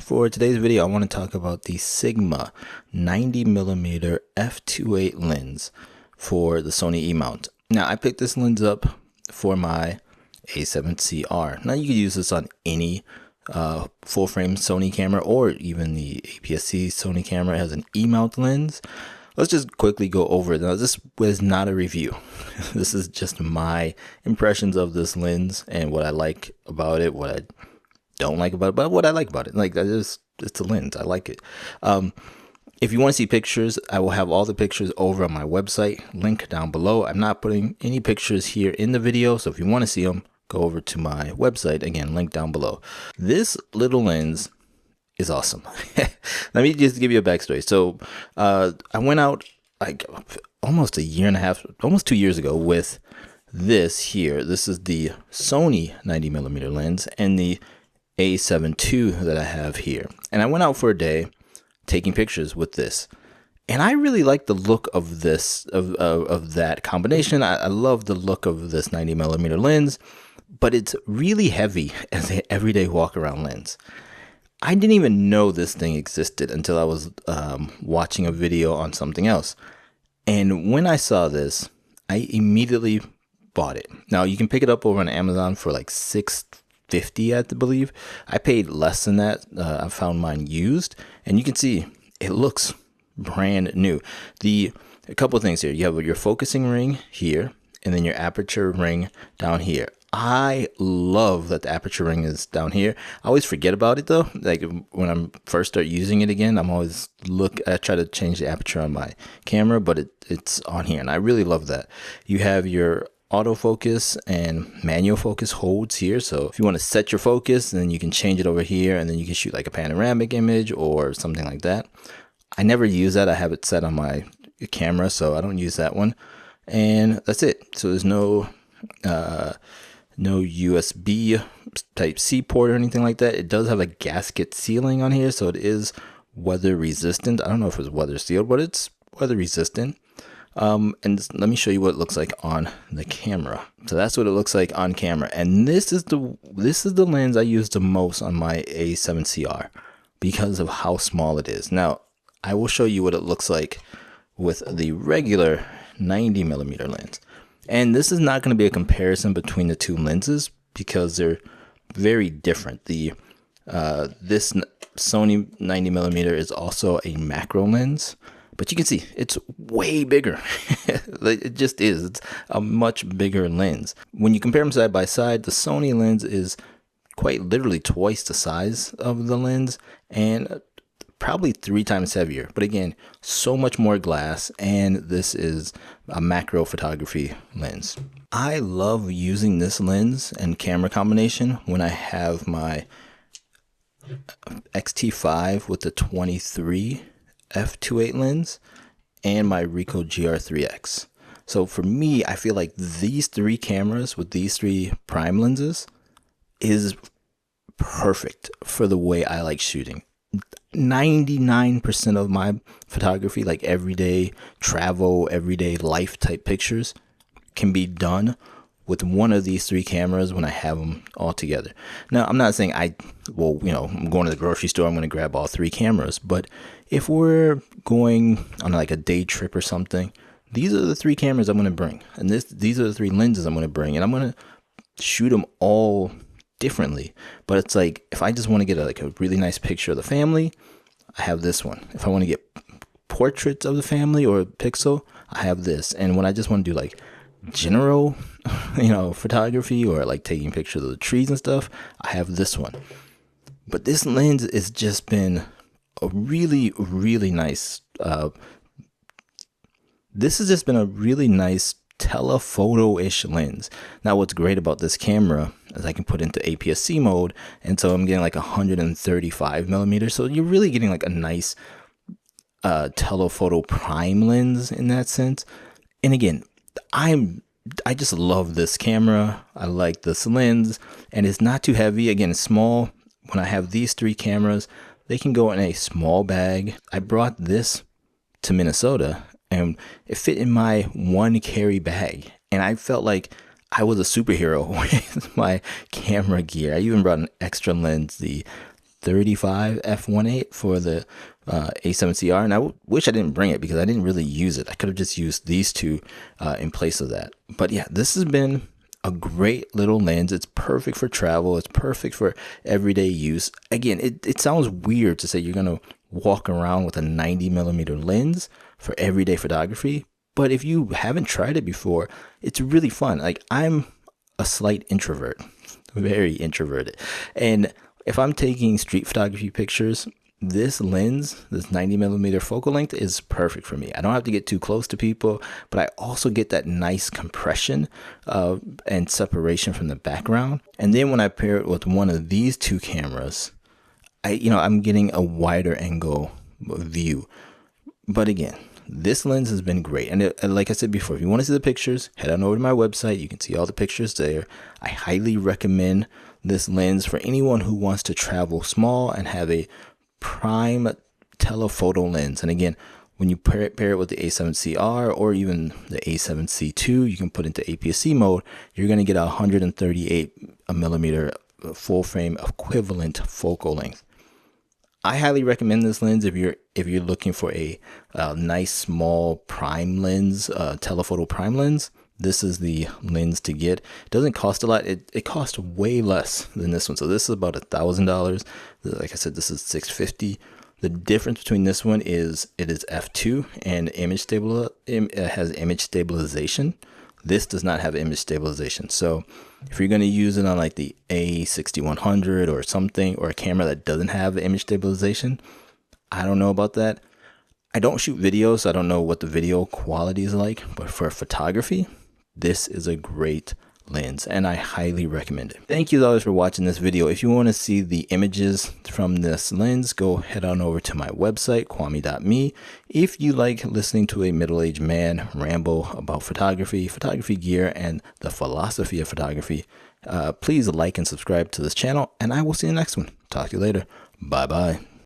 For today's video, I want to talk about the Sigma 90mm f2.8 lens for the Sony E-mount. Now, I picked this lens up for my A7CR. Now, you can use this on any full-frame Sony camera or even the APS-C Sony camera. It has an E-mount lens. Let's just quickly go over it. Now, this was not a review. This is just my impressions of this lens and what I like about it, what I don't like about it, but what I like about it. Like, it's a lens. I like it. If you want to see pictures, I will have all the pictures over on my website, link down below. I'm not putting any pictures here in the video, so if you want to see them, go over to my website. Again, link down below. This little lens is awesome. Let me just give you a backstory. So I went out like almost a year and a half, almost 2 years ago with this here. This is the Sony 90mm lens and the A7 II that I have here. And I went out for a day taking pictures with this. And I really like the look of this, of that combination. I love the look of this 90mm lens, but it's really heavy as an everyday walk around lens. I didn't even know this thing existed until I was watching a video on something else. And when I saw this, I immediately bought it. Now, you can pick it up over on Amazon for like $6.50, I believe. I paid less than that. I found mine used, and you can see it looks brand new. A couple of things here. You have your focusing ring here, and then your aperture ring down here. I love that the aperture ring is down here. I always forget about it though. Like when I first start using it again, I try to change the aperture on my camera, but it's on here, and I really love that. You have your autofocus and manual focus holds here. So if you want to set your focus, then you can change it over here, and then you can shoot like a panoramic image or something like that. I never use that. I have it set on my camera, so I don't use that one. And that's it. So there's no USB type C port or anything like that. It does have a gasket sealing on here, so it is weather resistant. I don't know if it's weather sealed, but it's weather resistant. Let me show you what it looks like on the camera. So that's what it looks like on camera. And this is the lens I use the most on my A7CR because of how small it is. Now, I will show you what it looks like with the regular 90mm lens. And this is not going to be a comparison between the two lenses because they're very different. This Sony 90mm is also a macro lens, but you can see it's way bigger. It just is. It's a much bigger lens. When you compare them side by side, the Sony lens is quite literally twice the size of the lens and probably 3 times heavier. But again, so much more glass, and this is a macro photography lens. I love using this lens and camera combination when I have my X-T5 with the 23 f2.8 lens and my Ricoh GR3X. So for me, I feel like these 3 cameras with these 3 prime lenses is perfect for the way I like shooting. 99% of my photography, like everyday travel, everyday life type pictures, can be done with one of these 3 cameras when I have them all together. Now, I'm not saying I'm going to the grocery store, I'm going to grab all 3 cameras, but if we're going on like a day trip or something, these are the 3 cameras I'm going to bring, and these are the 3 lenses I'm going to bring, and I'm going to shoot them all differently. But it's like, if I just want to get a really nice picture of the family, I have this one. If I want to get portraits of the family or a pixel, I have this. And when I just want to do like general photography or like taking pictures of the trees and stuff, I have this one. But this lens has just been a really, really nice this has just been a really nice telephoto-ish lens. Now, what's great about this camera is I can put into APS-C mode, and so I'm getting like 135mm. So you're really getting like a nice telephoto prime lens in that sense. And again, I just love this camera. I like this lens, and it's not too heavy. Again, it's small. When I have these 3 cameras, they can go in a small bag. I brought this to Minnesota, and it fit in my 1 carry bag, and I felt like I was a superhero with my camera gear. I even brought an extra lens, the 35 f1.8 for the A7CR, and I wish I didn't bring it because I didn't really use it. I could have just used these two in place of that. But yeah, this has been a great little lens. It's perfect for travel. It's perfect for everyday use. Again, it sounds weird to say you're gonna walk around with a 90mm lens for everyday photography, but if you haven't tried it before, it's really fun. Like, I'm a slight introvert, very introverted, and if I'm taking street photography pictures, this lens, this 90mm focal length, is perfect for me. I don't have to get too close to people, but I also get that nice compression and separation from the background. And then when I pair it with one of these two cameras, I'm getting a wider angle view. But again, this lens has been great. And like I said before, if you want to see the pictures, head on over to my website. You can see all the pictures there. I highly recommend this lens for anyone who wants to travel small and have a prime telephoto lens. And again, when you pair it with the A7CR or even the A7C2, you can put into APS-C mode, you're going to get a 138mm full frame equivalent focal length. I highly recommend this lens if you're looking for a nice small prime lens, telephoto prime lens. This is the lens to get. It doesn't cost a lot. It costs way less than this one. So this is about $1,000. Like I said, this is $650. The difference between this one is it is f2 and it has image stabilization. This does not have image stabilization. So if you're going to use it on like the A6100 or something, or a camera that doesn't have image stabilization, I don't know about that. I don't shoot videos, so I don't know what the video quality is like, but for photography, this is a great lens and I highly recommend it. Thank you guys for watching this video. If you want to see the images from this lens, go head on over to my website, kwame.me. If you like listening to a middle-aged man ramble about photography gear, and the philosophy of photography, please like and subscribe to this channel, and I will see you next one. Talk to you later. Bye bye.